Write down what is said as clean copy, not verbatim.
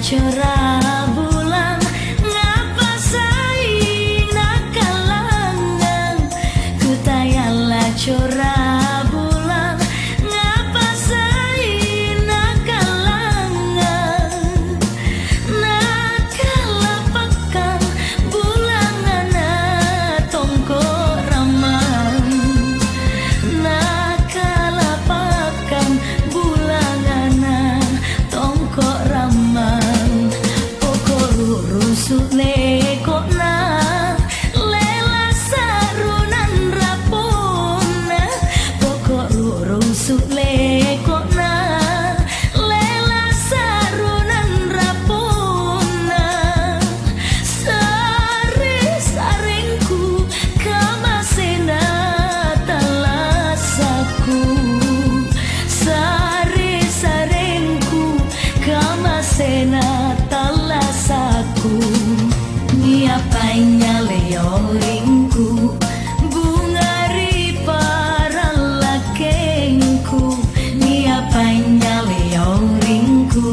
Cora bulan ngapa saing nakalangan ku tayala cora bulan ngapa saing nakalangan nakalapakan bulangana tongko raman nakalapakan bulangana tongko raman rusuk lekokna lela sarunan rapona pokok rusuk lekokna lela sarunan rapona sare sarengku kamasena talasaku sare sarengku kamasena niapainya leoringku bunga ripara lakengku niapainya leoringku